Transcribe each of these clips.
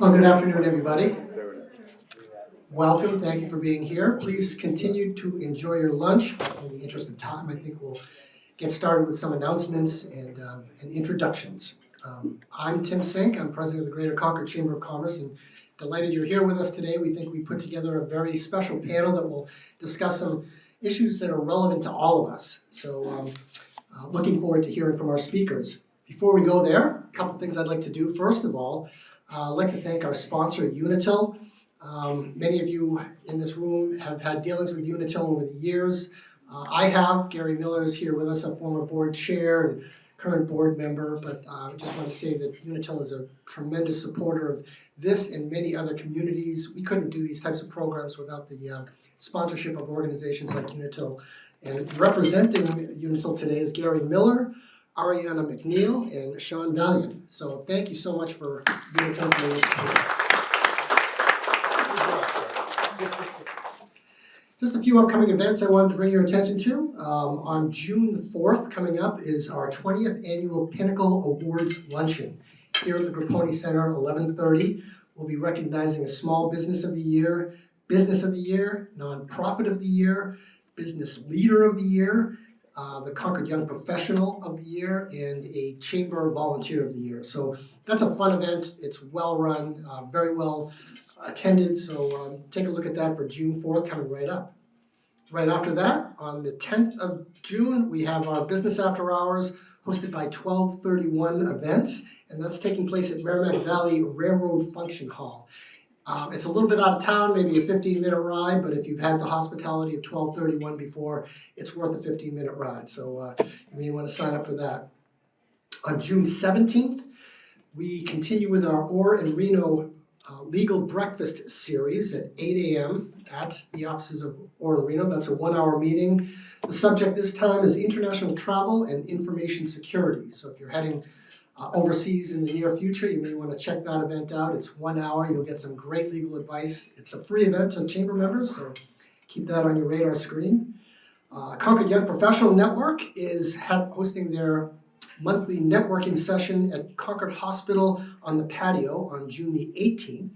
Well, good afternoon, everybody. Welcome, thank you for being here. Please continue to enjoy your lunch. In the interest of time, I think we'll get started with some announcements and introductions. I'm Tim Sink, I'm president of the Greater Concord Chamber of Commerce, and delighted you're here with us today. We think we put together a very special panel that will discuss some issues that are relevant to all of us. So looking forward to hearing from our speakers. Before we go there, a couple things I'd like to do. First of all, I'd like to thank our sponsor, Unitil. Many of you in this room have had dealings with Unitil over the years. I have. Gary Miller is here with us, a former board chair and current board member, but I just want to say that Unitil is a tremendous supporter of this and many other communities. We couldn't do these types of programs without the sponsorship of organizations like Unitil. And representing Unitil today is Gary Miller, Ariana McNeil, and Sean Valiant. So thank you so much for Unitil for your support. Just a few upcoming events I wanted to bring your attention to. On June the 4th, coming up, is our 20th annual Pinnacle Awards Luncheon. Here at the Grapponi Center, 11:30, we'll be recognizing a Small Business of the Year, Business of the Year, Nonprofit of the Year, Business Leader of the Year, the Concord Young Professional of the Year, and a Chamber Volunteer of the Year. So that's a fun event. It's well run, very well attended, so take a look at that for June 4th, coming right up. Right after that, on the 10th of June, we have our Business After Hours hosted by 1231 Events, and that's taking place at Merrimack Valley Railroad Function Hall. It's a little bit out of town, maybe a 15-minute ride, but if you've had the hospitality of 1231 before, it's worth a 15-minute ride, so you may want to sign up for that. On June 17th, we continue with our Orr and Reno legal breakfast series at 8 a.m. at the offices of Orr and Reno. That's a 1-hour meeting. The subject this time is international travel and information security. So if you're heading overseas in the near future, you may want to check that event out. It's 1 hour. You'll get some great legal advice. It's a free event to chamber members, so keep that on your radar screen. Concord Young Professional Network is hosting their monthly networking session at Concord Hospital on the patio on June the 18th.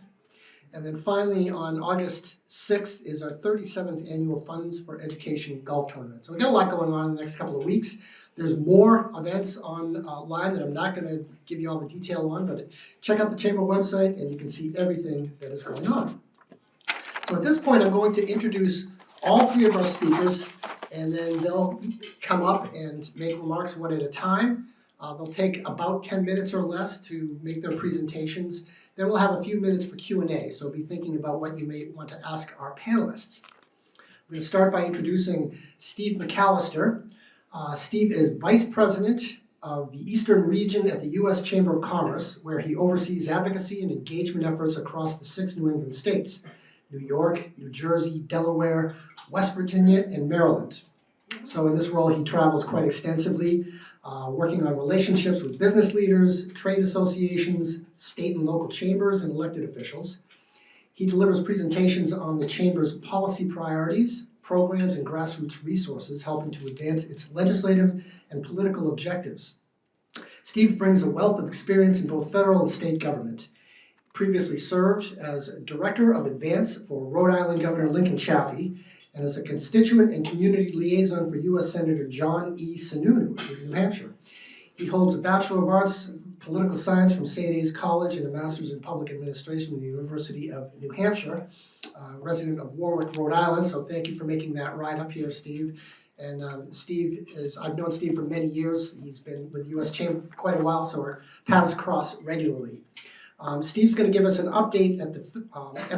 And then finally, on August 6th is our 37th annual Funds for Education Golf Tournament. So we've got a lot going on in the next couple of weeks. There's more events online that I'm not going to give you all the detail on, but check out the Chamber website and you can see everything that is going on. So at this point, I'm going to introduce all three of our speakers, and then they'll come up and make remarks one at a time. They'll take about 10 minutes or less to make their presentations. Then we'll have a few minutes for Q&A, so be thinking about what you may want to ask our panelists. We're going to start by introducing Steve McAllister. Steve is Vice President of the Eastern Region at the U.S. Chamber of Commerce, where he oversees advocacy and engagement efforts across the 6 New England states: New York, New Jersey, Delaware, West Virginia, and Maryland. So in this role, he travels quite extensively, working on relationships with business leaders, trade associations, state and local chambers, and elected officials. He delivers presentations on the chamber's policy priorities, programs, and grassroots resources, helping to advance its legislative and political objectives. Steve brings a wealth of experience in both federal and state government. Previously served as Director of Advance for Rhode Island Governor Lincoln Chafee, and as a constituent and community liaison for U.S. Senator John E. Sununu of New Hampshire. He holds a Bachelor of Arts in Political Science from St. A's College and a Master's in Public Administration from the University of New Hampshire, resident of Warwick, Rhode Island, so thank you for making that ride up here, Steve. And I've known Steve for many years. He's been with the U.S. Chamber for quite a while, so our paths cross regularly. Steve's going to give us an update at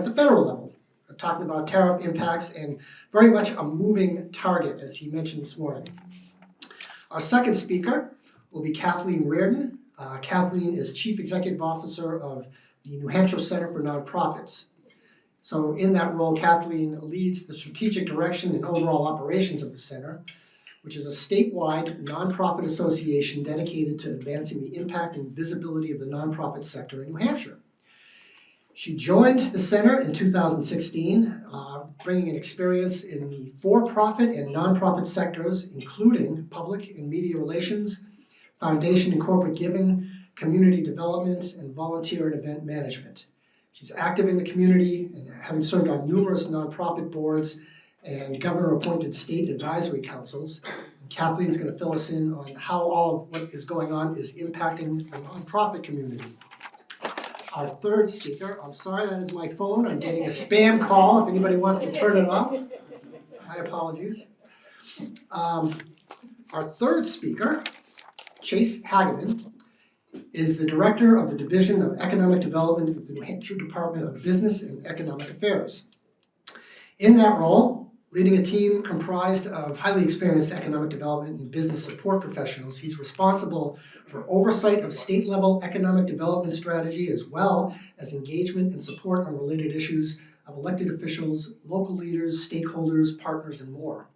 the federal level, talking about tariff impacts and very much a moving target, as he mentioned this morning. Our second speaker will be Kathleen Reardon. Kathleen is Chief Executive Officer of the New Hampshire Center for Nonprofits. So in that role, Kathleen leads the strategic direction and overall operations of the center, which is a statewide nonprofit association dedicated to advancing the impact and visibility of the nonprofit sector in New Hampshire. She joined the center in 2016, bringing an experience in the for-profit and nonprofit sectors, including public and media relations, foundation and corporate giving, community development, and volunteer and event management. She's active in the community and having served on numerous nonprofit boards and governor-appointed state advisory councils. And Kathleen's going to fill us in on how all of what is going on is impacting the nonprofit community. Our third speaker, I'm sorry, that is my phone. I'm getting a spam call. If anybody wants to turn it off, my apologies. Our third speaker, Chase Hageman, is the Director of the Division of Economic Development of the New Hampshire Department of Business and Economic Affairs. In that role, leading a team comprised of highly experienced economic development and business support professionals, he's responsible for oversight of state-level economic development strategy, as well as engagement and support on related issues of elected officials, local leaders, stakeholders, partners, and more.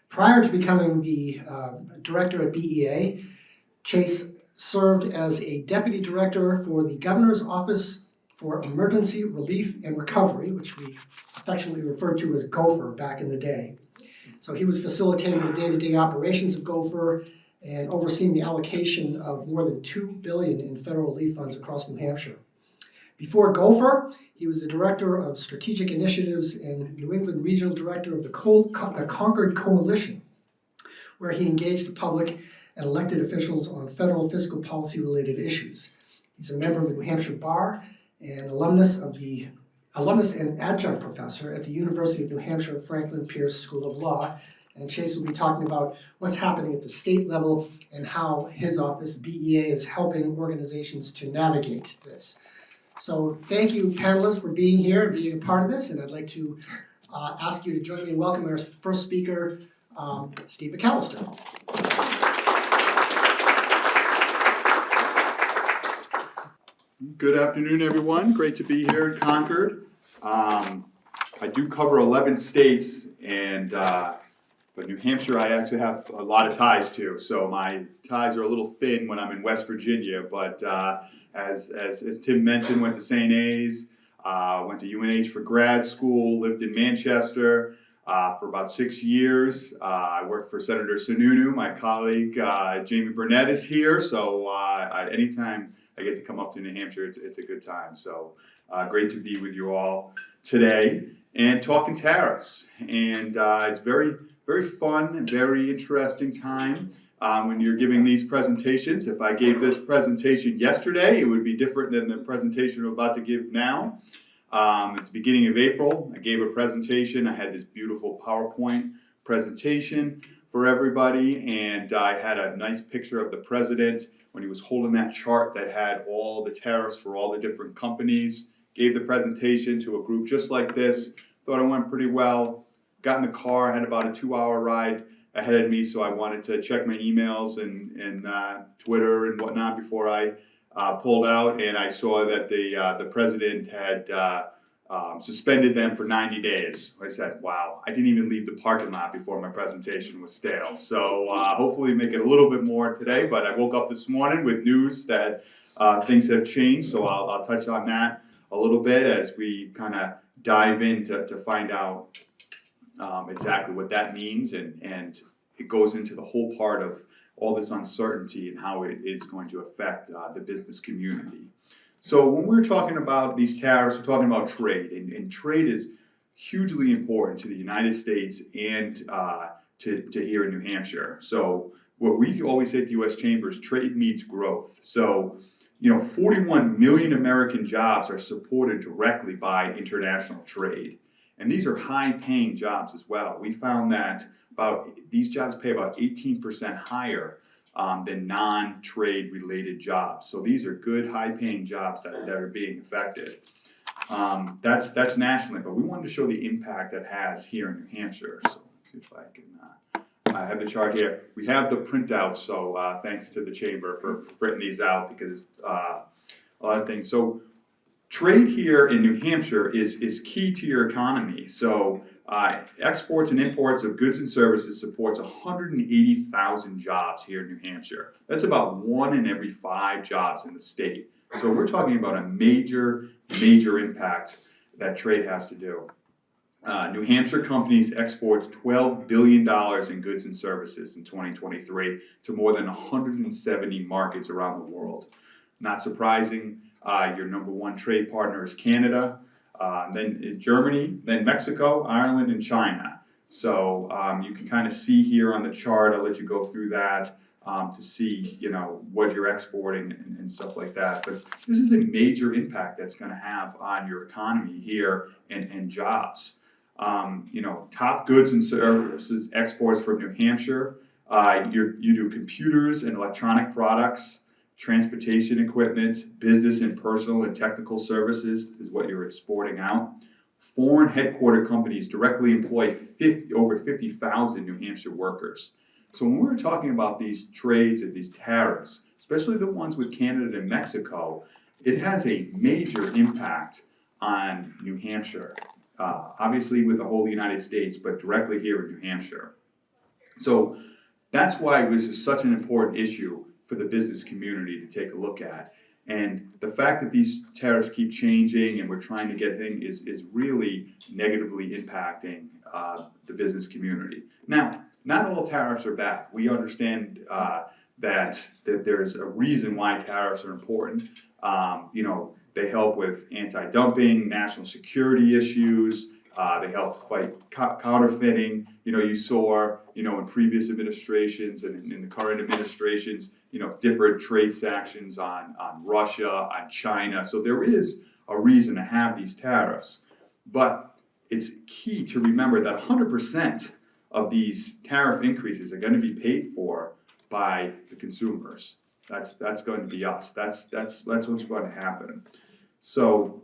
Prior to becoming the director at BEA, Chase served as a deputy director for the Governor's Office for Emergency Relief and Recovery, which we affectionately referred to as GOFER back in the day. So he was facilitating the day-to-day operations of GOFER and overseeing the allocation of more than $2 billion in federal relief funds across New Hampshire. Before GOFER, he was the Director of Strategic Initiatives and New England Regional Director of the Concord Coalition, where he engaged the public and elected officials on federal fiscal policy related issues. He's a member of the New Hampshire Bar and alumnus and adjunct professor at the University of New Hampshire Franklin Pierce School of Law. And Chase will be talking about what's happening at the state level and how his office, BEA, is helping organizations to navigate this. So thank you, panelists, for being here and being a part of this. And I'd like to ask you to join me in welcoming our first speaker, Steve McAllister. Good afternoon, everyone. Great to be here in Concord. I do cover 11 states, and but New Hampshire I actually have a lot of ties to. So my ties are a little thin when I'm in West Virginia. But as Tim mentioned, went to St. A's, went to UNH for grad school, lived in Manchester for about 6 years. I worked for Senator Sununu. My colleague Jamie Burnett is here. So anytime I get to come up to New Hampshire, it's a good time. So great to be with you all today and talking tariffs. And it's very, very fun, very interesting time when you're giving these presentations. If I gave this presentation yesterday, it would be different than the presentation I'm about to give now. At the beginning of April, I gave a presentation. I had this beautiful PowerPoint presentation for everybody, and I had a nice picture of the president when he was holding that chart that had all the tariffs for all the different companies. Gave the presentation to a group just like this. Thought it went pretty well. Got in the car, had about a 2-hour ride ahead of me, so I wanted to check my emails and Twitter and whatnot before I pulled out, and I saw that the president had suspended them for 90 days. I said, wow, I didn't even leave the parking lot before my presentation was stale. So hopefully make it a little bit more today, but I woke up this morning with news that things have changed, so I'll touch on that a little bit as we kind of dive in to find out exactly what that means, and it goes into the whole part of all this uncertainty and how it is going to affect the business community. So when we're talking about these tariffs, we're talking about trade, and trade is hugely important to the United States and to here in New Hampshire. So what we always say at the U.S. Chamber is trade means growth. So 41 million American jobs are supported directly by international trade. And these are high-paying jobs as well. We found that these jobs pay about 18% higher than non-trade related jobs. So these are good, high-paying jobs that are being affected. That's nationally, but we wanted to show the impact that has here in New Hampshire. So let's see if I can. I have the chart here. We have the printouts, so thanks to the Chamber for printing these out, because a lot of things. So trade here in New Hampshire is key to your economy. So exports and imports of goods and services supports 180,000 jobs here in New Hampshire. That's about 1 in every 5 jobs in the state. So we're talking about a major, major impact that trade has to do. New Hampshire companies export $12 billion in goods and services in 2023 to more than 170 markets around the world. Not surprising, Your number one trade partner is Canada, then Germany, then Mexico, Ireland, and China. So you can kind of see here on the chart, I'll let you go through that to see, what you're exporting and stuff like that. But this is a major impact that's going to have on your economy here and jobs. Top goods and services exports from New Hampshire. You do computers and electronic products, transportation equipment, business and personal and technical services is what you're exporting out. Foreign headquartered companies directly employ over 50,000 New Hampshire workers. So when we're talking about these trades and these tariffs, especially the ones with Canada and Mexico, it has a major impact on New Hampshire. Obviously with the whole United States, but directly here in New Hampshire. So that's why this is such an important issue for the business community to take a look at. And the fact that these tariffs keep changing and we're trying to get things is really negatively impacting the business community. Now, not all tariffs are bad. We understand that there's a reason why tariffs are important. They help with anti-dumping, national security issues. They help fight counterfeiting. You saw, in previous administrations and in the current administrations, different trade sanctions on Russia, on China. So there is a reason to have these tariffs. But it's key to remember that 100% of these tariff increases are going to be paid for by the consumers. That's going to be us. That's what's going to happen. So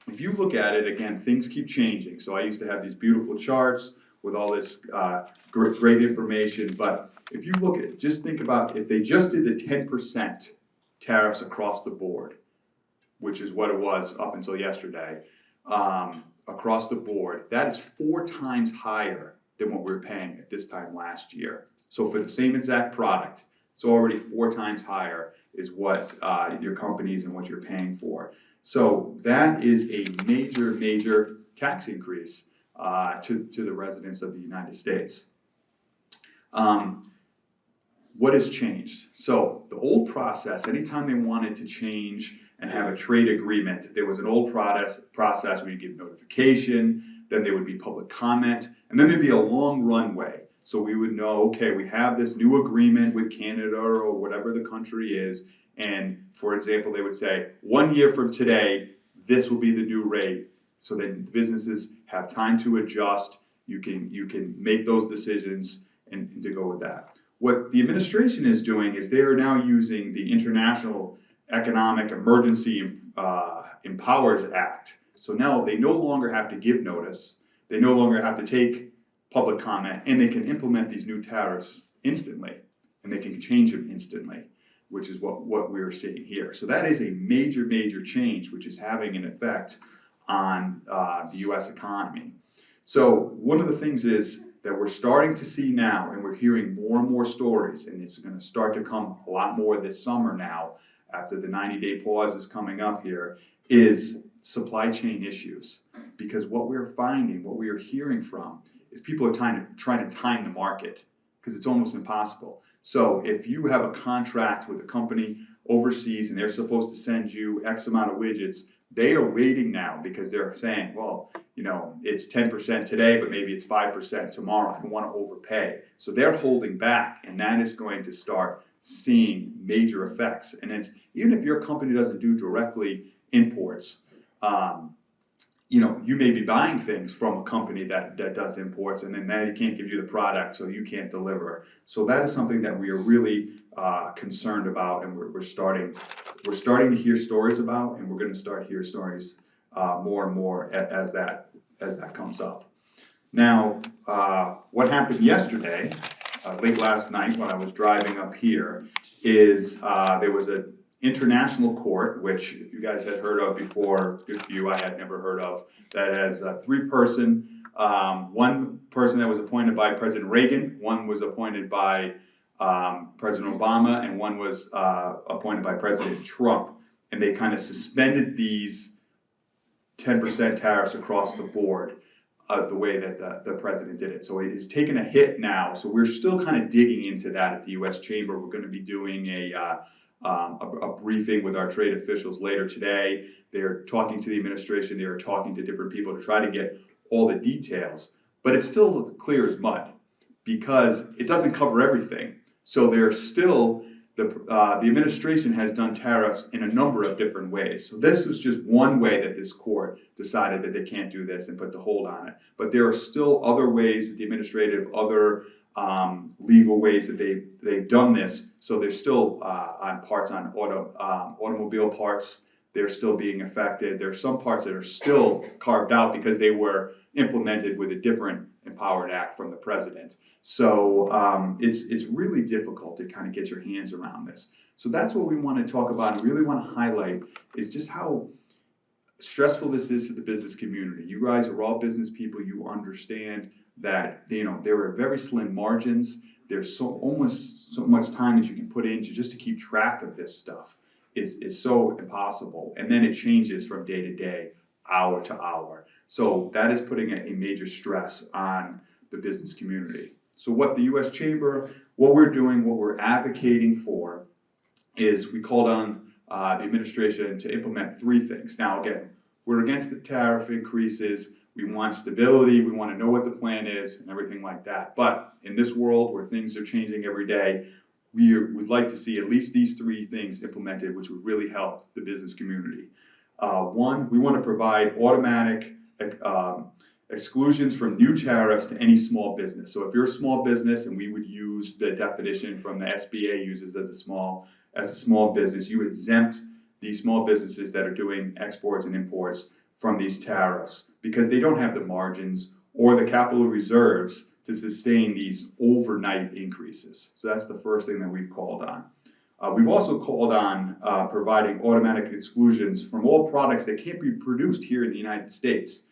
if you look at it, again, things keep changing. So I used to have these beautiful charts with all this great information, but if you look at it, just think about if they just did the 10% tariffs across the board, which is what it was up until yesterday, across the board, that is 4 times higher than what we were paying at this time last year. So for the same exact product, it's already 4 times higher is what your companies and what you're paying for. So that is a major, major tax increase to the residents of the United States. What has changed? So the old process, anytime they wanted to change and have a trade agreement, there was an old process where you give notification, then there would be public comment, and then there'd be a long runway. So we would know, okay, we have this new agreement with Canada or whatever the country is, and for example, they would say, 1 year from today, this will be the new rate, so that businesses have time to adjust. You can make those decisions and to go with that. What the administration is doing is they are now using the International Economic Emergency Empowers Act. So now they no longer have to give notice, they no longer have to take public comment, and they can implement these new tariffs instantly, and they can change them instantly, which is what we're seeing here. So that is a major, major change, which is having an effect on the US economy. So one of the things is that we're starting to see now, and we're hearing more and more stories, and it's going to start to come a lot more this summer now, after the 90-day pause is coming up here, is supply chain issues. Because what we're finding, what we are hearing from, is people are trying to time the market, because it's almost impossible. So if you have a contract with a company overseas and they're supposed to send you X amount of widgets, they are waiting now because they're saying, well, it's 10% today, but maybe it's 5% tomorrow. I don't want to overpay. So they're holding back, and that is going to start seeing major effects. And it's even if your company doesn't do directly imports, you may be buying things from a company that does imports, and then now you can't give you the product, so you can't deliver. So that is something that we are really concerned about, and we're starting to hear stories about, and we're going to start hear stories more and more as that comes up. Now, what happened yesterday, late last night when I was driving up here, is there was an international court, which if you guys had heard of before, good for you, I had never heard of, that has 3-person, one person that was appointed by President Reagan, one was appointed by President Obama, and one was appointed by President Trump. And they kind of suspended these 10% tariffs across the board the way that the president did it. So it has taken a hit now. So we're still kind of digging into that at the U.S. Chamber. We're going to be doing a briefing with our trade officials later today. They're talking to the administration, they're talking to different people to try to get all the details, but it's still clear as mud because it doesn't cover everything. So there's still, the administration has done tariffs in a number of different ways. So this was just one way that this court decided that they can't do this and put the hold on it. But there are still other ways that the other legal ways that they've done this. So there's still on parts on automobile parts, they're still being affected. There's some parts that are still carved out because they were implemented with a different empowered act from the president. So it's really difficult to kind of get your hands around this. So that's what we want to talk about and really want to highlight is just how stressful this is for the business community. You guys are all business people. You understand that there are very slim margins. There's almost so much time that you can put into just to keep track of this stuff is so impossible. And then it changes from day to day, hour to hour. So that is putting a major stress on the business community. So what the U.S. Chamber, what we're doing, what we're advocating for is we called on the administration to implement 3 things. Now again, we're against the tariff increases. We want stability. We want to know what the plan is and everything like that. But in this world where things are changing every day, we would like to see at least these 3 things implemented, which would really help the business community. One, we want to provide automatic exclusions from new tariffs to any small business. So if you're a small business, and we would use the definition from the SBA uses as a small business, you exempt these small businesses that are doing exports and imports from these tariffs because they don't have the margins or the capital reserves to sustain these overnight increases. So that's the first thing that we've called on. We've also called on providing automatic exclusions from all products that can't be produced here in the United States.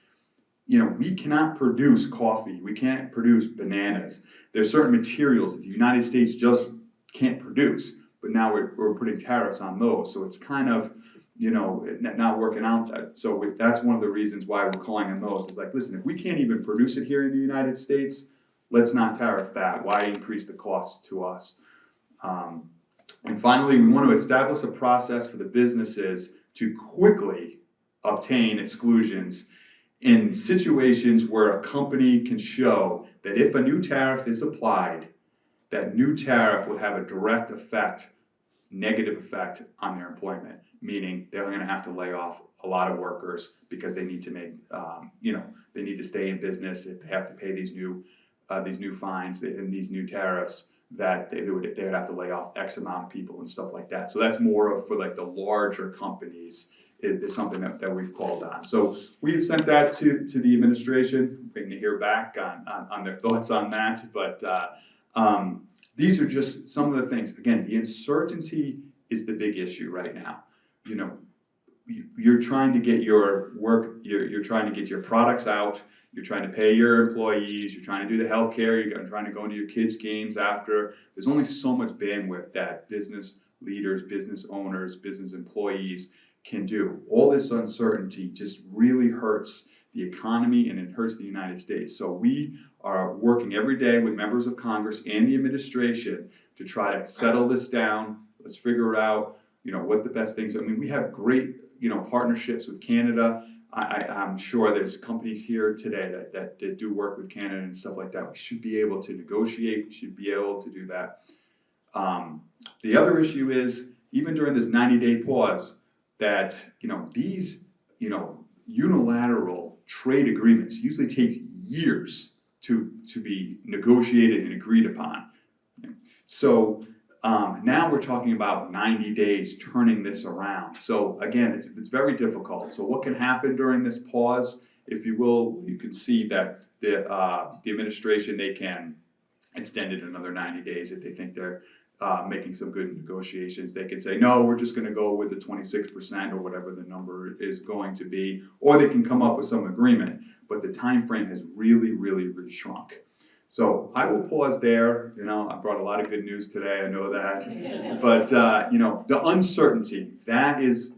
We cannot produce coffee, we can't produce bananas. There's certain materials that the United States just can't produce, but now we're putting tariffs on those. So it's kind of, not working out. So that's one of the reasons why we're calling on those. It's like, listen, if we can't even produce it here in the United States, let's not tariff that. Why increase the costs to us? And finally, we want to establish a process for the businesses to quickly obtain exclusions in situations where a company can show that if a new tariff is applied, that new tariff would have a direct effect, negative effect on their employment, meaning they're going to have to lay off a lot of workers because they need to make, they need to stay in business. If they have to pay these new fines and these new tariffs, that they would have to lay off X amount of people and stuff like that. So that's more of for like the larger companies is something that we've called on. So we've sent that to the administration, waiting to hear back on their thoughts on that. But these are just some of the things. Again, the uncertainty is the big issue right now. You're trying to get your work, you're trying to get your products out, you're trying to pay your employees, you're trying to do the healthcare, you're trying to go into your kids' games after. There's only so much bandwidth that business leaders, business owners, business employees can do. All this uncertainty just really hurts the economy and it hurts the United States. So we are working every day with members of Congress and the administration to try to settle this down. Let's figure out, what the best things. I mean, we have great, partnerships with Canada. I'm sure there's companies here today that do work with Canada and stuff like that. We should be able to negotiate. We should be able to do that. The other issue is, even during this 90-day pause, that, these, unilateral trade agreements usually takes years to be negotiated and agreed upon. So now we're talking about 90 days turning this around. So again, it's very difficult. So what can happen during this pause, if you will, you can see that the administration, they can extend it another 90 days if they think they're making some good negotiations. They could say, no, we're just going to go with the 26% or whatever the number is going to be, or they can come up with some agreement. But the time frame has really, really, really shrunk. So I will pause there. I brought a lot of good news today. I know that, but the uncertainty, that is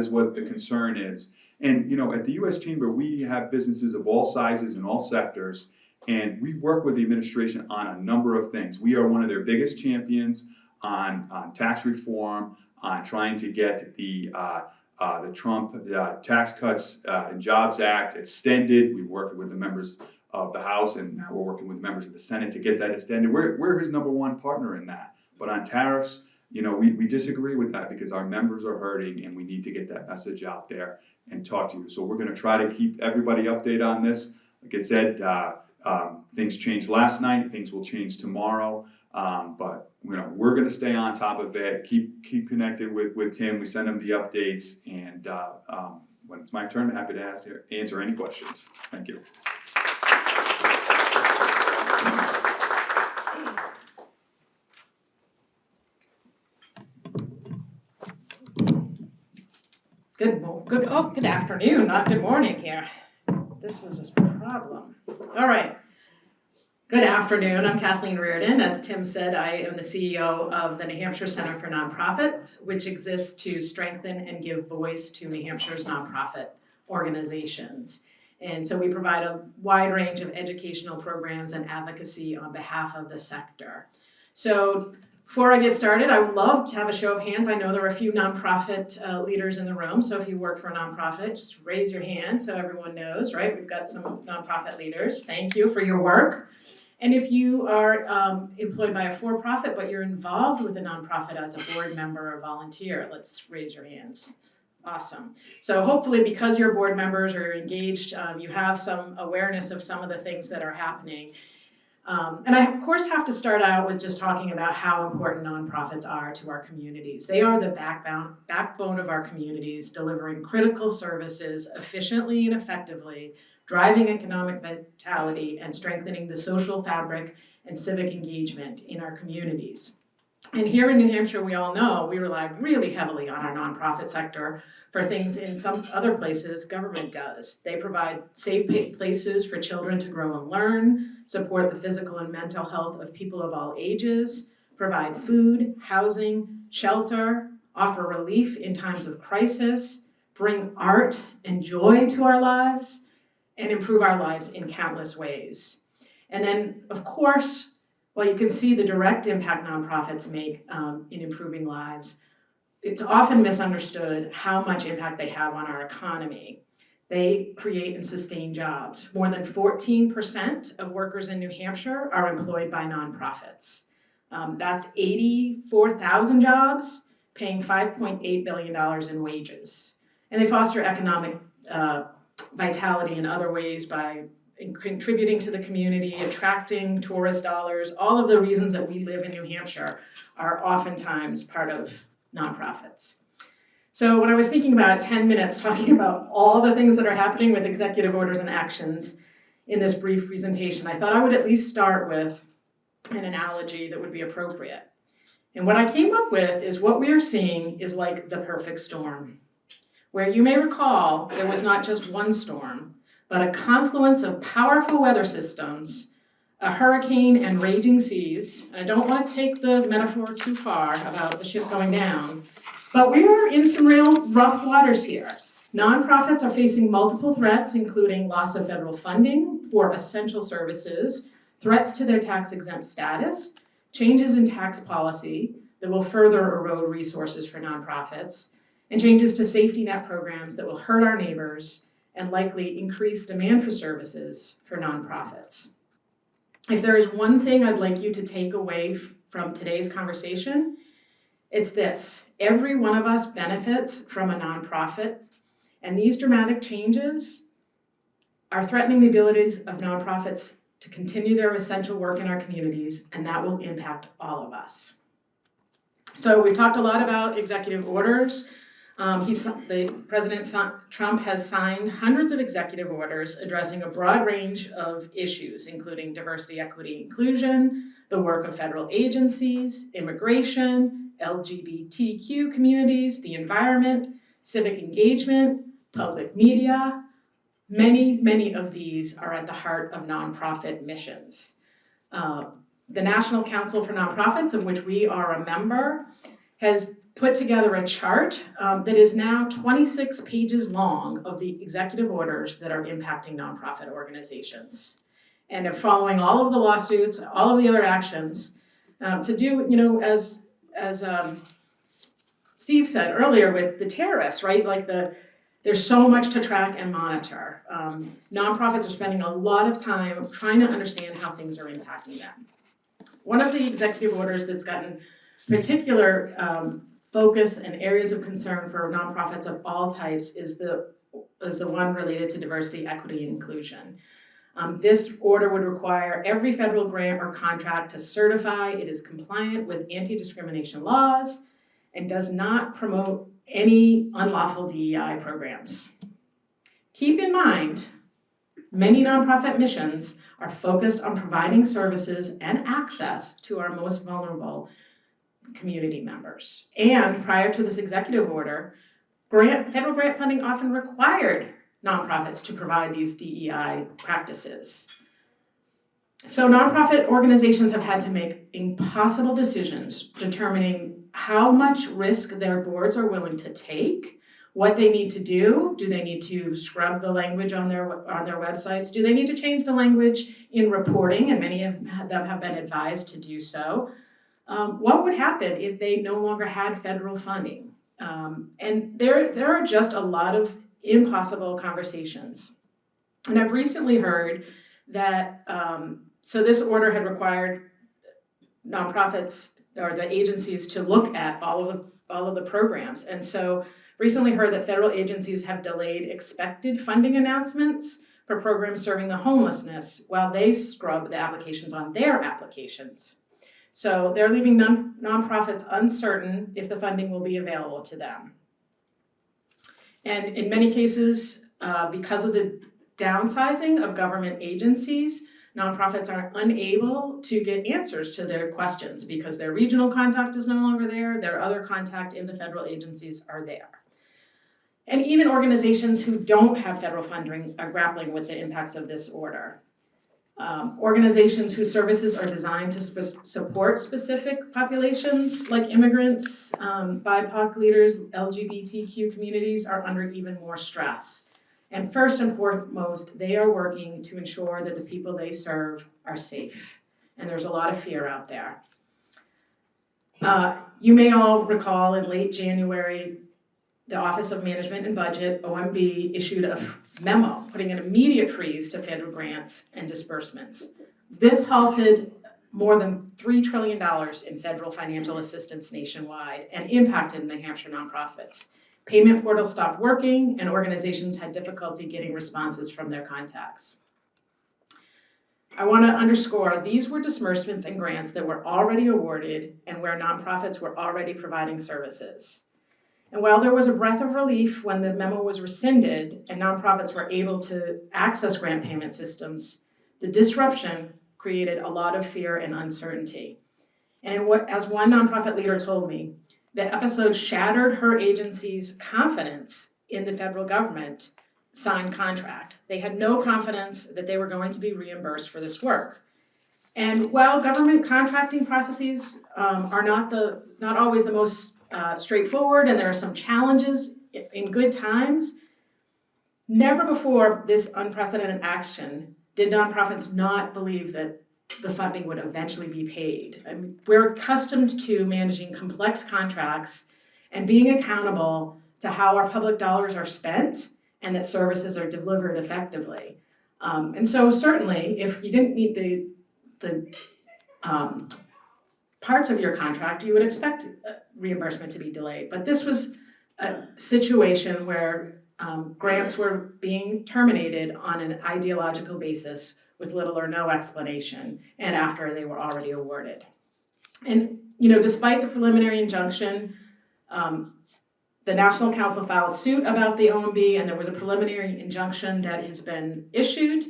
what the concern is. And at the U.S. Chamber, we have businesses of all sizes and all sectors, and we work with the administration on a number of things. We are one of their biggest champions on tax reform, on trying to get the Trump Tax Cuts and Jobs Act extended. We worked with the members of the House, and now we're working with members of the Senate to get that extended. We're his number one partner in that. But on tariffs, we disagree with that because our members are hurting and we need to get that message out there and talk to you. So we're gonna try to keep everybody updated on this. Like I said, things changed last night, things will change tomorrow. But we're gonna stay on top of it, keep connected with Tim. We send him the updates, and when it's my turn, I'm happy to answer any questions. Thank you. Good afternoon, not good morning here. This is a problem. All right. Good afternoon, I'm Kathleen Reardon. As Tim said, I am the CEO of the New Hampshire Center for Nonprofits, which exists to strengthen and give voice to New Hampshire's nonprofit organizations. And so we provide a wide range of educational programs and advocacy on behalf of the sector. So before I get started, I would love to have a show of hands. I know there are a few nonprofit leaders in the room, so if you work for a nonprofit, just raise your hand so everyone knows, right? We've got some nonprofit leaders. Thank you for your work. And if you are employed by a for-profit, but you're involved with a nonprofit as a board member or volunteer, let's raise your hands. Awesome. So hopefully because you're board members or you're engaged, you have some awareness of some of the things that are happening. And I, of course, have to start out with just talking about how important nonprofits are to our communities. They are the backbone of our communities, delivering critical services efficiently and effectively, driving economic vitality, and strengthening the social fabric and civic engagement in our communities. And here in New Hampshire, we all know we rely really heavily on our nonprofit sector for things in some other places government does. They provide safe places for children to grow and learn, support the physical and mental health of people of all ages, provide food, housing, shelter, offer relief in times of crisis, bring art and joy to our lives, and improve our lives in countless ways. And then, of course, while you can see the direct impact nonprofits make in improving lives, it's often misunderstood how much impact they have on our economy. They create and sustain jobs. More than 14% of workers in New Hampshire are employed by nonprofits. That's 84,000 jobs, paying $5.8 billion in wages. And they foster economic vitality in other ways by contributing to the community, attracting tourist dollars. All of the reasons that we live in New Hampshire are oftentimes part of nonprofits. So when I was thinking about 10 minutes talking about all the things that are happening with executive orders and actions in this brief presentation, I thought I would at least start with an analogy that would be appropriate. And what I came up with is what we are seeing is like the perfect storm, where you may recall there was not just one storm, but a confluence of powerful weather systems, a hurricane and raging seas. And I don't want to take the metaphor too far about the ship going down, but we are in some real rough waters here. Nonprofits are facing multiple threats, including loss of federal funding for essential services, threats to their tax-exempt status, changes in tax policy that will further erode resources for nonprofits, and changes to safety net programs that will hurt our neighbors and likely increase demand for services for nonprofits. If there is one thing I'd like you to take away from today's conversation, it's this: every one of us benefits from a nonprofit, and these dramatic changes are threatening the abilities of nonprofits to continue their essential work in our communities, and that will impact all of us. So we've talked a lot about executive orders. President Trump has signed hundreds of executive orders addressing a broad range of issues, including diversity, equity, inclusion, the work of federal agencies, immigration, LGBTQ communities, the environment, civic engagement, public media. Many, many of these are at the heart of nonprofit missions. The National Council for Nonprofits, of which we are a member, has put together a chart that is now 26 pages long of the executive orders that are impacting nonprofit organizations. And following all of the lawsuits, all of the other actions, to do, as Steve said earlier with the tariffs, right? There's so much to track and monitor. Nonprofits are spending a lot of time trying to understand how things are impacting them. One of the executive orders that's gotten particular focus and areas of concern for nonprofits of all types is the one related to diversity, equity, and inclusion. This order would require every federal grant or contract to certify it is compliant with anti-discrimination laws and does not promote any unlawful DEI programs. Keep in mind, many nonprofit missions are focused on providing services and access to our most vulnerable community members. And prior to this executive order, federal grant funding often required nonprofits to provide these DEI practices. So nonprofit organizations have had to make impossible decisions determining how much risk their boards are willing to take, what they need to do. Do they need to scrub the language on their websites? Do they need to change the language in reporting? And many of them have been advised to do so. What would happen if they no longer had federal funding? And there are just a lot of impossible conversations. And I've recently heard that, so this order had required nonprofits or the agencies to look at all of the programs. And so recently heard that federal agencies have delayed expected funding announcements for programs serving the homelessness while they scrub the applications on their applications. So they're leaving nonprofits uncertain if the funding will be available to them. And in many cases, because of the downsizing of government agencies, nonprofits are unable to get answers to their questions because their regional contact is no longer there, their other contact in the federal agencies are there. And even organizations who don't have federal funding are grappling with the impacts of this order. Organizations whose services are designed to support specific populations like immigrants, BIPOC leaders, LGBTQ communities are under even more stress. And first and foremost, they are working to ensure that the people they serve are safe. And there's a lot of fear out there. You may all recall in late January, the Office of Management and Budget, OMB, issued a memo putting an immediate freeze to federal grants and disbursements. This halted more than $3 trillion in federal financial assistance nationwide and impacted New Hampshire nonprofits. Payment portals stopped working and organizations had difficulty getting responses from their contacts. I want to underscore these were disbursements and grants that were already awarded and where nonprofits were already providing services. And while there was a breath of relief when the memo was rescinded and nonprofits were able to access grant payment systems, the disruption created a lot of fear and uncertainty. And as one nonprofit leader told me, the episode shattered her agency's confidence in the federal government signed contract. They had no confidence that they were going to be reimbursed for this work. And while government contracting processes are not always the most straightforward, and there are some challenges in good times, never before this unprecedented action did nonprofits not believe that the funding would eventually be paid. I mean, we're accustomed to managing complex contracts and being accountable to how our public dollars are spent and that services are delivered effectively. And so certainly, if you didn't meet the parts of your contract, you would expect reimbursement to be delayed. But this was a situation where grants were being terminated on an ideological basis with little or no explanation, and after they were already awarded. And despite the preliminary injunction, the National Council filed suit about the OMB, and there was a preliminary injunction that has been issued.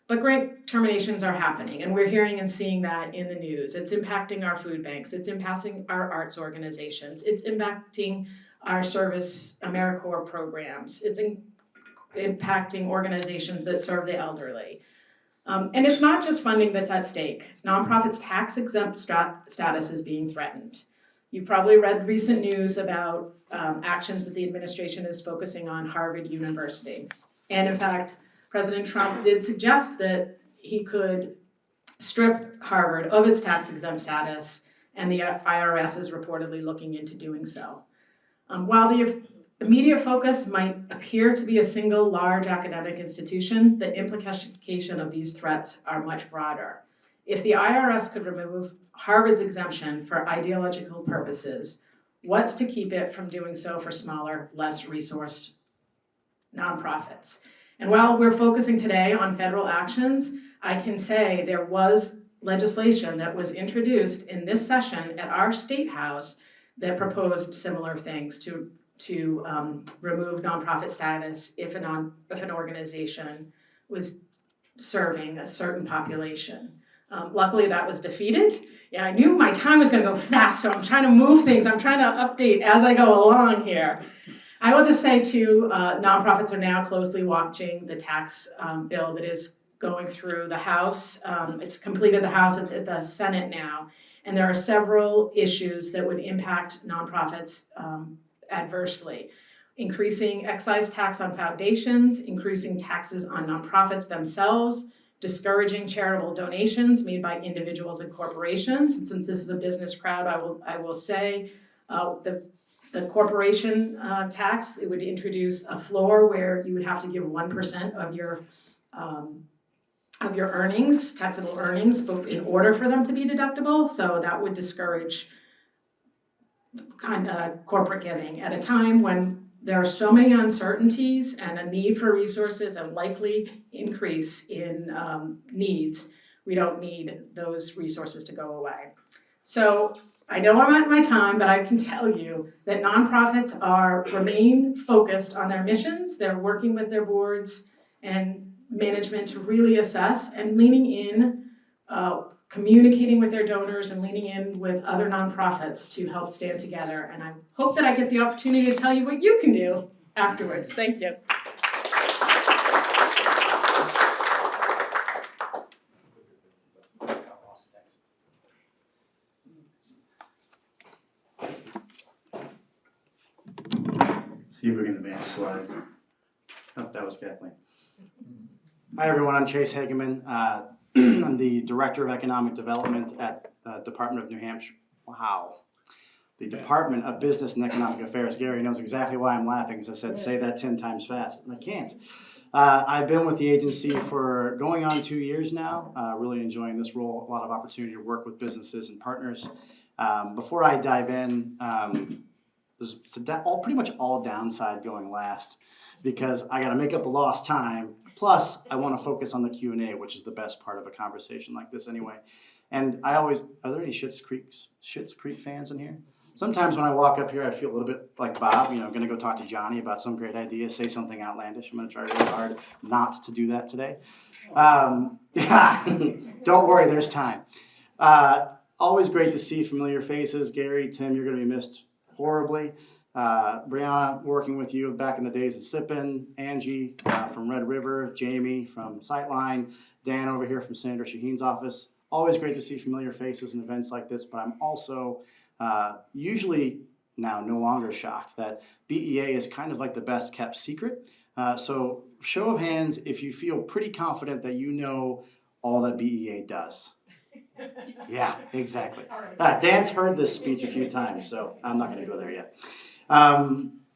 But grant terminations are happening, and we're hearing and seeing that in the news. It's impacting our food banks, it's impacting our arts organizations, it's impacting our service AmeriCorps programs, it's impacting organizations that serve the elderly. And it's not just funding that's at stake. Nonprofits' tax-exempt status is being threatened. You've probably read recent news about actions that the administration is focusing on Harvard University. And in fact, President Trump did suggest that he could strip Harvard of its tax-exempt status, and the IRS is reportedly looking into doing so. While the immediate focus might appear to be a single large academic institution, the implication of these threats are much broader. If the IRS could remove Harvard's exemption for ideological purposes, what's to keep it from doing so for smaller, less resourced nonprofits? And while we're focusing today on federal actions, I can say there was legislation that was introduced in this session at our state house that proposed similar things to remove nonprofit status if an organization was serving a certain population. Luckily, that was defeated. Yeah, I knew my time was going to go fast, so I'm trying to move things. I'm trying to update as I go along here. I will just say too, nonprofits are now closely watching the tax bill that is going through the House. It's completed the House, it's at the Senate now. And there are several issues that would impact nonprofits adversely. Increasing excise tax on foundations, increasing taxes on nonprofits themselves, discouraging charitable donations made by individuals and corporations. And since this is a business crowd, I will say the corporation tax, it would introduce a floor where you would have to give 1% of your earnings, taxable earnings, but in order for them to be deductible. So that would discourage corporate giving at a time when there are so many uncertainties and a need for resources and likely increase in needs. We don't need those resources to go away. So I know I'm at my time, but I can tell you that nonprofits remain focused on their missions. They're working with their boards and management to really assess and leaning in, communicating with their donors and leaning in with other nonprofits to help stand together. And I hope that I get the opportunity to tell you what you can do afterwards. Thank you. See if we can advance slides. Oh, that was Kathleen. Hi, everyone. I'm Chase Hageman. I'm the Director of Economic Development at the Department of New Hampshire. Wow. The Department of Business and Economic Affairs. Gary knows exactly why I'm laughing, because I said, say that 10 times fast, and I can't. I've been with the agency for going on 2 years now, really enjoying this role, a lot of opportunity to work with businesses and partners. Before I dive in, it's pretty much all downside going last, because I got to make up the lost time. Plus, I want to focus on the Q&A, which is the best part of a conversation like this anyway. And are there any Schitt's Creek fans in here? Sometimes when I walk up here, I feel a little bit like Bob, I'm going to go talk to Johnny about some great idea, say something outlandish. I'm going to try really hard not to do that today. Don't worry, there's time. Always great to see familiar faces. Gary, Tim, you're going to be missed horribly. Brianna, working with you back in the days of Sippin, Angie from Red River, Jamie from Sightline, Dan over here from Senator Shaheen's office. Always great to see familiar faces in events like this, but I'm also usually now no longer shocked that BEA is kind of like the best kept secret. So show of hands if you feel pretty confident that you know all that BEA does. Yeah, exactly. Dan's heard this speech a few times, so I'm not going to go there yet.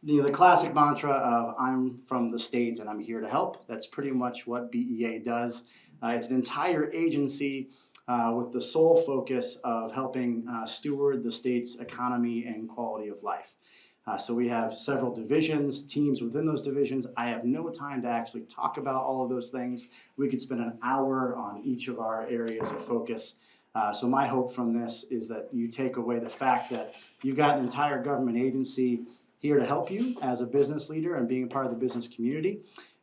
The classic mantra of I'm from the state and I'm here to help, that's pretty much what BEA does. It's an entire agency with the sole focus of helping steward the state's economy and quality of life. So we have several divisions, teams within those divisions. I have no time to actually talk about all of those things. We could spend an hour on each of our areas of focus. So my hope from this is that you take away the fact that you've got an entire government agency here to help you as a business leader and being part of the business community,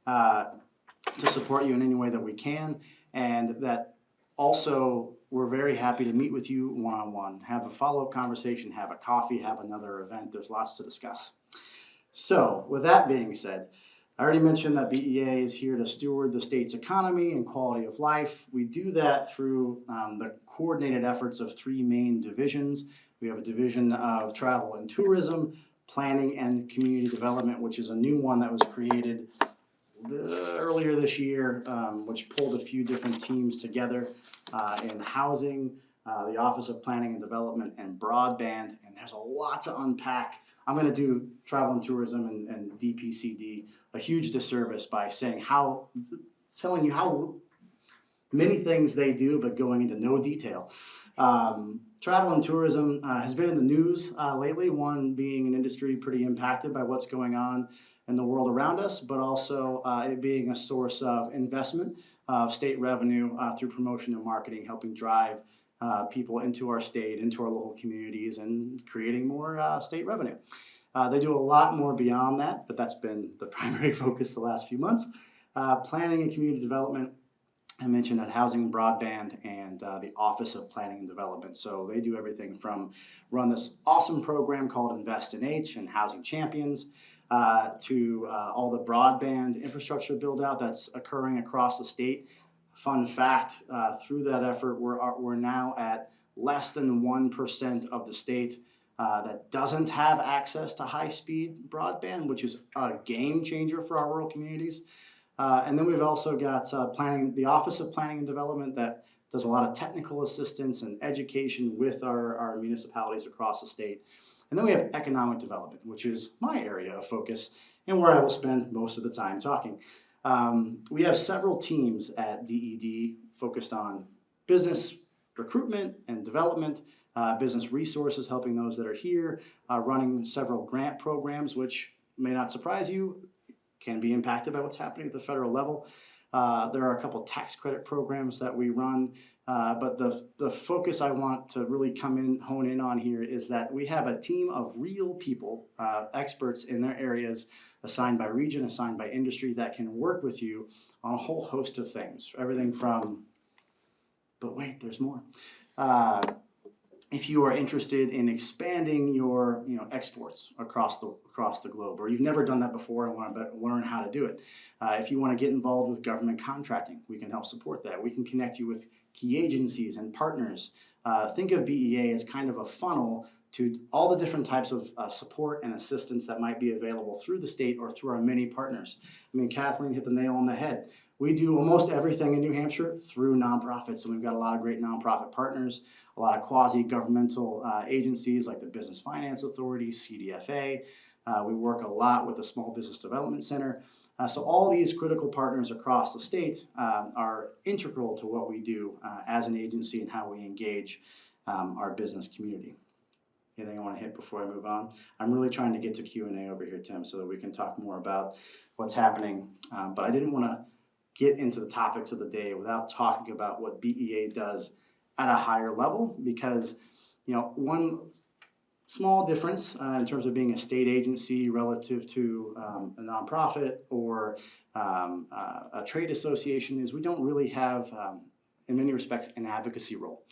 to support you in any way that we can, and that also we're very happy to meet with you one-on-one, have a follow-up conversation, have a coffee, have another event. There's lots to discuss. So with that being said, I already mentioned that BEA is here to steward the state's economy and quality of life. We do that through the coordinated efforts of three main divisions. We have a division of travel and tourism, planning and community development, which is a new one that was created earlier this year, which pulled a few different teams together in housing, the Office of Planning and Development, and broadband. And there's a lot to unpack I'm going to do travel and tourism and DPCD a huge disservice by telling you how many things they do, but going into no detail. Travel and tourism has been in the news lately, one being an industry pretty impacted by what's going on in the world around us, but also it being a source of investment of state revenue through promotion and marketing, helping drive people into our state, into our local communities, and creating more state revenue. They do a lot more beyond that, but that's been the primary focus the last few months. Planning and community development, I mentioned that housing and broadband and the Office of Planning and Development. So they do everything from run this awesome program called Invest in H and Housing Champions to all the broadband infrastructure build out that's occurring across the state. Fun fact, through that effort, we're now at less than 1% of the state that doesn't have access to high-speed broadband, which is a game changer for our rural communities. And then we've also got the Office of Planning and Development that does a lot of technical assistance and education with our municipalities across the state. And then we have economic development, which is my area of focus and where I will spend most of the time talking. We have several teams at DED focused on business recruitment and development, business resources, helping those that are here, running several grant programs, which may not surprise you, can be impacted by what's happening at the federal level. There are a couple tax credit programs that we run, but the focus I want to really hone in on here is that we have a team of real people, experts in their areas, assigned by region, assigned by industry, that can work with you on a whole host of things. Everything from, but wait, there's more. If you are interested in expanding your exports across the globe, or you've never done that before and want to learn how to do it, if you want to get involved with government contracting, we can help support that. We can connect you with key agencies and partners. Think of BEA as kind of a funnel to all the different types of support and assistance that might be available through the state or through our many partners. I mean, Kathleen hit the nail on the head. We do almost everything in New Hampshire through nonprofits, and we've got a lot of great nonprofit partners, a lot of quasi-governmental agencies like the Business Finance Authority, CDFA. We work a lot with the Small Business Development Center. So all these critical partners across the state are integral to what we do as an agency and how we engage our business community. Anything I want to hit before I move on? I'm really trying to get to Q&A over here, Tim, so that we can talk more about what's happening. But I didn't want to get into the topics of the day without talking about what BEA does at a higher level, because one small difference in terms of being a state agency relative to a nonprofit or a trade association is we don't really have, in many respects, an advocacy role.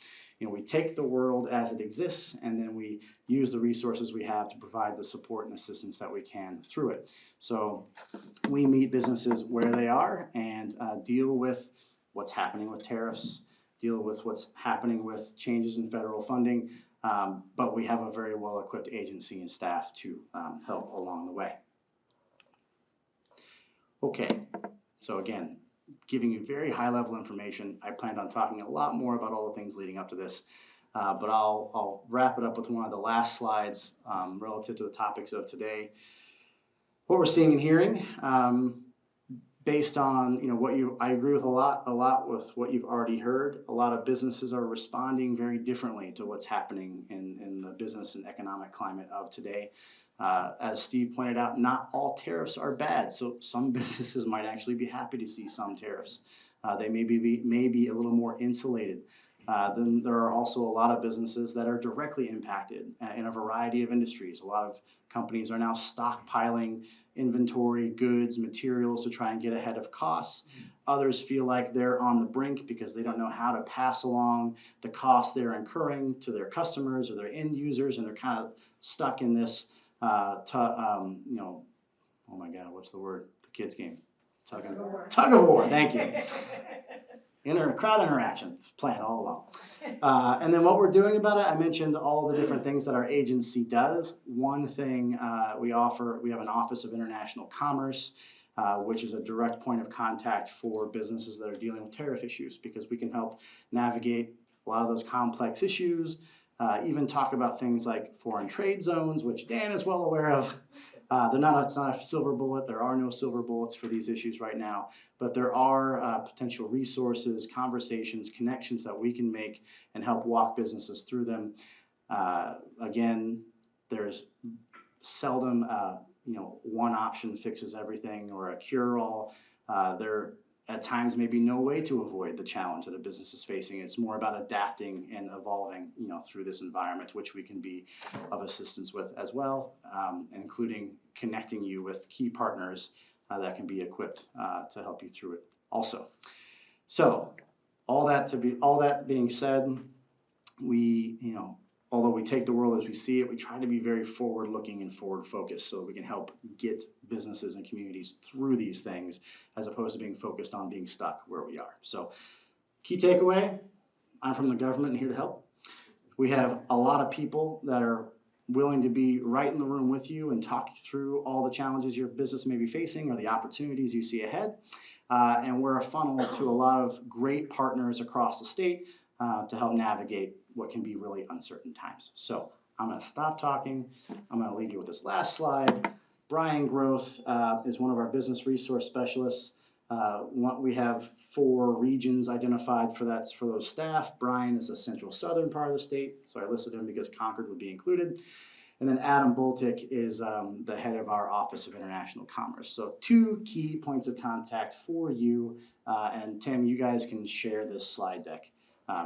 We take the world as it exists, and then we use the resources we have to provide the support and assistance that we can through it. So we meet businesses where they are and deal with what's happening with tariffs, deal with what's happening with changes in federal funding, but we have a very well-equipped agency and staff to help along the way. Okay, so again, giving you very high-level information. I planned on talking a lot more about all the things leading up to this, but I'll wrap it up with one of the last slides relative to the topics of today. What we're seeing and hearing, based on I agree with a lot with what you've already heard. A lot of businesses are responding very differently to what's happening in the business and economic climate of today. As Steve pointed out, not all tariffs are bad, so some businesses might actually be happy to see some tariffs. They may be a little more insulated. Then there are also a lot of businesses that are directly impacted in a variety of industries. A lot of companies are now stockpiling inventory, goods, materials to try and get ahead of costs. Others feel like they're on the brink because they don't know how to pass along the costs they're incurring to their customers or their end users, and they're kind of stuck in this oh my God, what's the word? The kids' game. Tug of war, thank you. Crowd interaction, planned all along. And then what we're doing about it, I mentioned all the different things that our agency does. One thing we have an Office of International Commerce, which is a direct point of contact for businesses that are dealing with tariff issues, because we can help navigate a lot of those complex issues even talk about things like foreign trade zones, which Dan is well aware of. It's not a silver bullet. There are no silver bullets for these issues right now, but there are potential resources, conversations, connections that we can make and help walk businesses through them. Again, there's seldom, one option fixes everything or a cure-all. There at times may be no way to avoid the challenge that a business is facing. It's more about adapting and evolving, through this environment, which we can be of assistance with as well, including connecting you with key partners that can be equipped to help you through it also. So all that being said, we, although we take the world as we see it, we try to be very forward-looking and forward-focused so we can help get businesses and communities through these things as opposed to being focused on being stuck where we are. So key takeaway, I'm from the government and here to help. We have a lot of people that are willing to be right in the room with you and talk you through all the challenges your business may be facing or the opportunities you see ahead. And we're a funnel to a lot of great partners across the state to help navigate what can be really uncertain times. So I'm going to stop talking. I'm going to leave you with this last slide. Brian Groth is one of our business resource specialists. We have 4 regions identified for those staff. Brian is the central southern part of the state, so I listed him because Concord would be included. And then Adam Boltic is the head of our Office of International Commerce. So 2 key points of contact for you. And Tim, you guys can share this slide deck.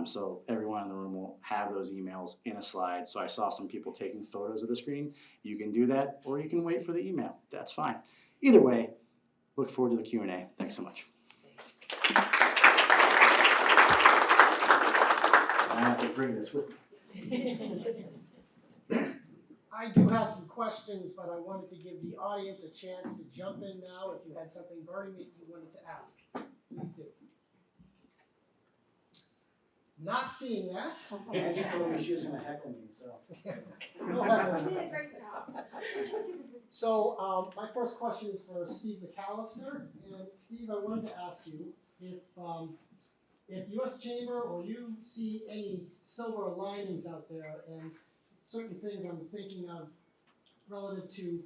So everyone in the room will have those emails in a slide. So I saw some people taking photos of the screen. You can do that, or you can wait for the email. That's fine. Either way, look forward to the Q&A. Thanks so much. I have to bring this with me. I do have some questions, but I wanted to give the audience a chance to jump in now if you had something burning that you wanted to ask. Please do. Not seeing that. Angie told me she was going to heckle me, so. No heckling. You did a great job. So my first question is for Steve McAllister. And Steve, I wanted to ask you if U.S. Chamber or you see any silver linings out there and certain things I'm thinking of relative to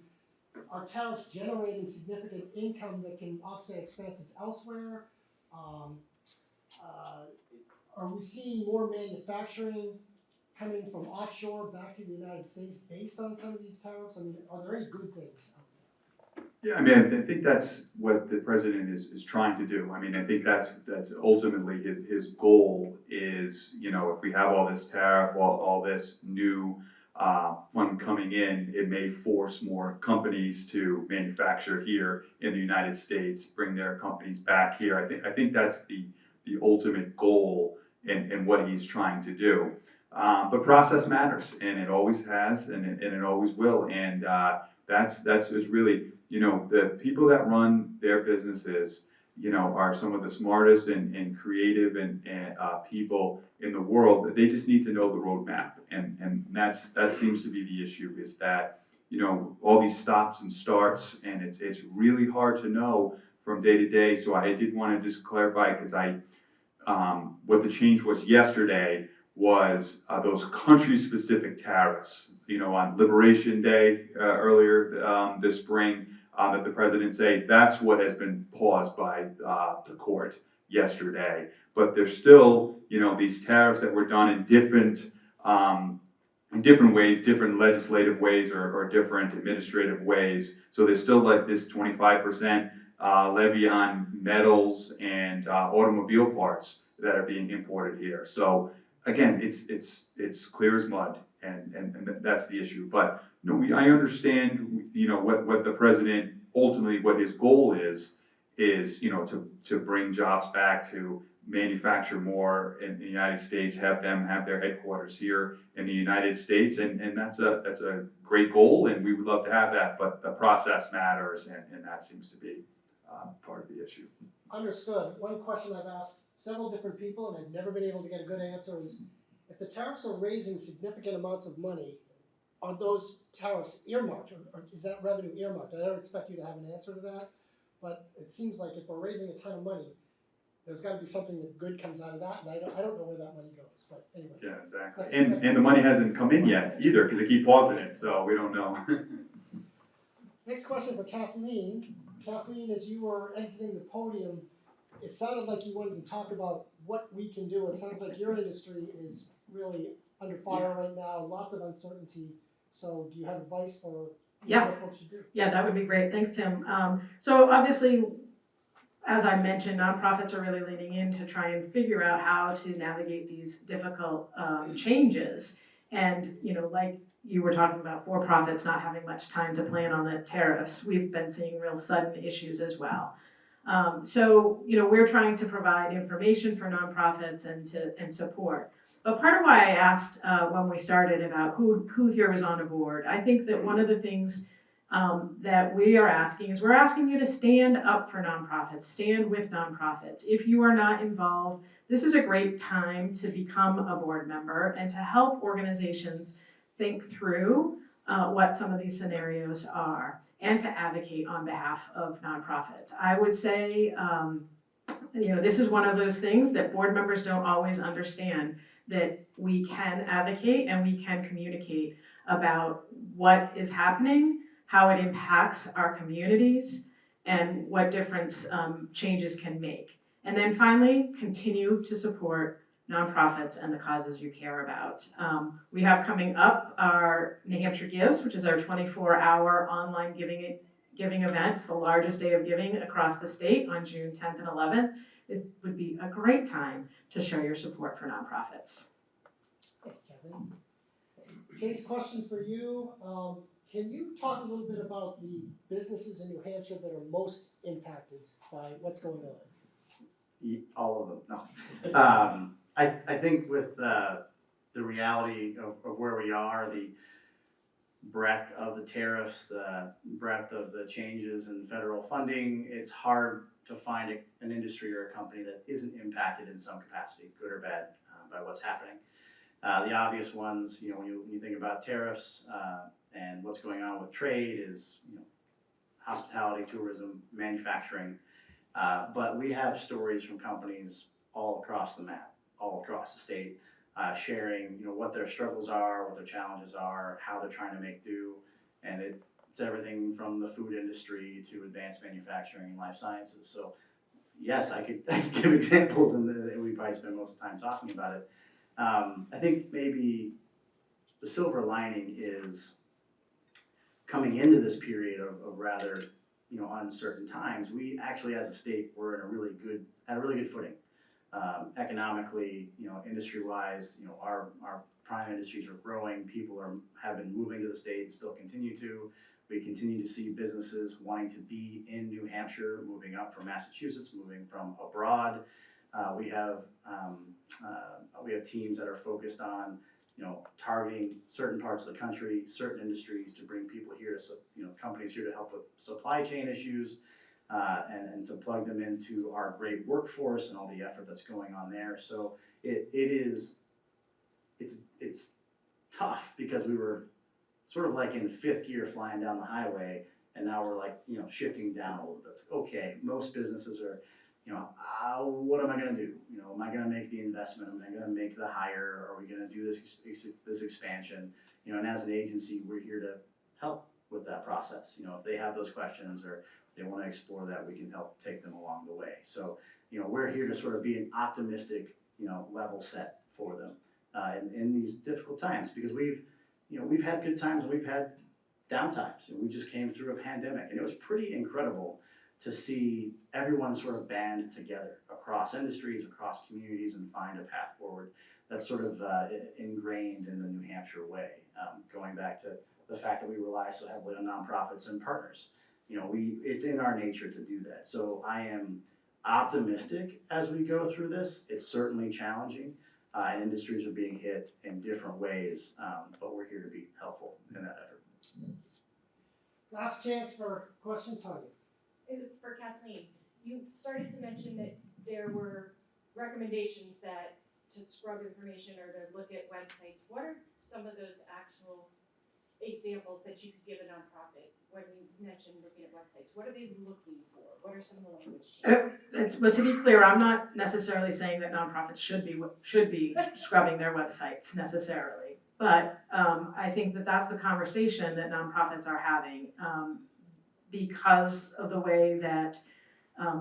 are tariffs generating significant income that can offset expenses elsewhere? Are we seeing more manufacturing coming from offshore back to the United States based on some of these tariffs? I mean, are there any good things out there? Yeah, I mean, I think that's what the president is trying to do. I mean, I think that's ultimately his goal is, if we have all this tariff, all this new fund coming in, it may force more companies to manufacture here in the United States, bring their companies back here. I think that's the ultimate goal and what he's trying to do. But process matters, and it always has, and it always will. And that's really, the people that run their businesses, are some of the smartest and creative and people in the world. They just need to know the roadmap, and that seems to be the issue, is that all these stops and starts, and it's really hard to know from day to day. So I did want to just clarify, because what the change was yesterday was those country-specific tariffs. On Liberation Day earlier this spring, that the president say that's what has been paused by the court yesterday. But there's still, these tariffs that were done in different ways, different legislative ways or different administrative ways. So there's still like this 25% levy on metals and automobile parts that are being imported here. So again, it's clear as mud, and that's the issue. But I understand what the president ultimately, what his goal is to bring jobs back, to manufacture more in the United States, have them have their headquarters here in the United States, and that's a great goal, and we would love to have that. But the process matters, and that seems to be part of the issue. Understood. One question I've asked several different people, and I've never been able to get a good answer, is if the tariffs are raising significant amounts of money, are those tariffs earmarked, or is that revenue earmarked? I don't expect you to have an answer to that, but it seems like if we're raising a ton of money, there's gotta be something that good comes out of that, and I don't know where that money goes, but anyway. Yeah, exactly. Let's- And the money hasn't come in yet either, because they keep pausing it, so we don't know. Next question for Kathleen. Kathleen, as you were exiting the podium, it sounded like you wanted to talk about what we can do. It sounds like your industry is really under fire right now, lots of uncertainty. So do you have advice for Yeah. what folks should do? Yeah, that would be great. Thanks, Tim. So obviously, as I mentioned, nonprofits are really leaning in to try and figure out how to navigate these difficult changes. And, you know, like you were talking about for-profits not having much time to plan on the tariffs, we've been seeing real sudden issues as well. So, you know, we're trying to provide information for nonprofits and support. But part of why I asked when we started about who here was on a board, I think that one of the things that we are asking is we're asking you to stand up for nonprofits, stand with nonprofits. If you are not involved, this is a great time to become a board member and to help organizations think through what some of these scenarios are and to advocate on behalf of nonprofits. I would say, you know, this is one of those things that board members don't always understand, that we can advocate and we can communicate about what is happening, how it impacts our communities, and what difference changes can make. And then finally, continue to support nonprofits and the causes you care about. We have coming up our New Hampshire Gives, which is our 24-hour online giving event. It's the largest day of giving across the state on June 10th and 11th. It would be a great time to show your support for nonprofits. Okay, Kathleen. Case question for you. Can you talk a little bit about the businesses in New Hampshire that are most impacted by what's going on? All of them, no. I think with the reality of where we are, the breadth of the tariffs, the breadth of the changes in federal funding, it's hard to find an industry or a company that isn't impacted in some capacity, good or bad, by what's happening. The obvious ones, you know, when you think about tariffs and what's going on with trade is, you know, hospitality, tourism, manufacturing. But we have stories from companies all across the map, all across the state, sharing, you know, what their struggles are, what their challenges are, how they're trying to make do. And it's everything from the food industry to advanced manufacturing and life sciences. So yes, I could give examples, and we probably spend most of the time talking about it. I think maybe the silver lining is coming into this period of rather, you know, uncertain times. We actually, as a state, we're in a really good footing. Economically, you know, industry-wise, you know, our prime industries are growing. People have been moving to the state and still continue to. We continue to see businesses wanting to be in New Hampshire, moving up from Massachusetts, moving from abroad. We have teams that are focused on, you know, targeting certain parts of the country, certain industries to bring people here, you know, companies here to help with supply chain issues, and to plug them into our great workforce and all the effort that's going on there. So it's tough because we were sort of like in fifth gear flying down the highway, and now we're like, you know, shifting down a little bit. Okay, most businesses are, you know, what am I going to do? You know, am I going to make the investment? Am I going to make the hire? Are we going to do this expansion? You know, and as an agency, we're here to help with that process. You know, if they have those questions or they want to explore that, we can help take them along the way. So, you know, we're here to sort of be an optimistic, you know, level set for them in these difficult times, because we've had good times and we've had down times, and we just came through a pandemic, and it was pretty incredible to see everyone sort of band together across industries, across communities, and find a path forward that's sort of ingrained in the New Hampshire way, going back to the fact that we rely so heavily on nonprofits and partners. You know, it's in our nature to do that. So I am optimistic as we go through this. It's certainly challenging, and industries are being hit in different ways, but we're here to be helpful in that effort. Last chance for question, Tanya. It's for Kathleen. You started to mention that there were recommendations to scrub information or to look at websites. What are some of those actual examples that you could give a nonprofit when you mentioned looking at websites? What are they looking for? What are some of the language changes? But to be clear, I'm not necessarily saying that nonprofits should be scrubbing their websites necessarily. But I think that that's the conversation that nonprofits are having because of the way that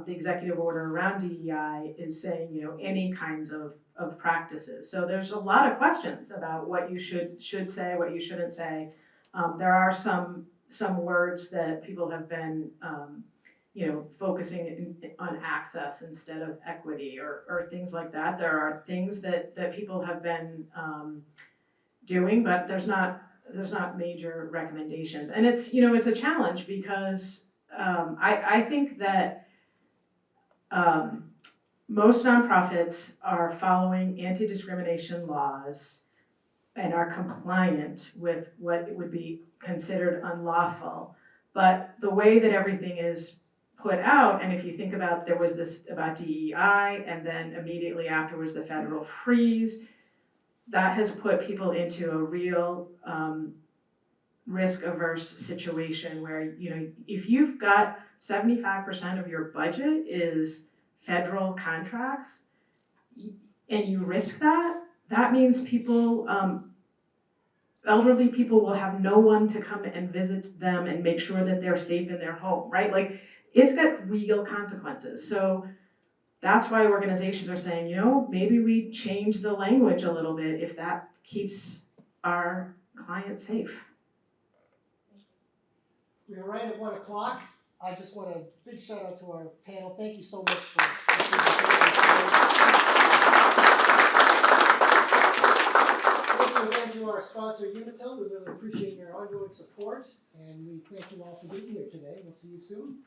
the executive order around DEI is saying, any kinds of practices. So there's a lot of questions about what you should say, what you shouldn't say. There are some words that people have been, focusing on access instead of equity or things like that. There are things that people have been doing, but there's not major recommendations. And it's a challenge because I think that most nonprofits are following anti-discrimination laws and are compliant with what would be considered unlawful. But the way that everything is put out, and if you think about, there was this about DEI, and then immediately afterwards the federal freeze, that has put people into a real risk-averse situation where, if you've got 75% of your budget is federal contracts, and you risk that, that means people, elderly people will have no one to come and visit them and make sure that they're safe in their home, right? Like, it's got real consequences. So that's why organizations are saying, maybe we change the language a little bit if that keeps our clients safe. We are right at 1 o'clock. I just want a big shout out to our panel. Thank you so much for Thank you again to our sponsor, Unitil. We really appreciate your ongoing support, and we thank you all for being here today. We'll see you soon.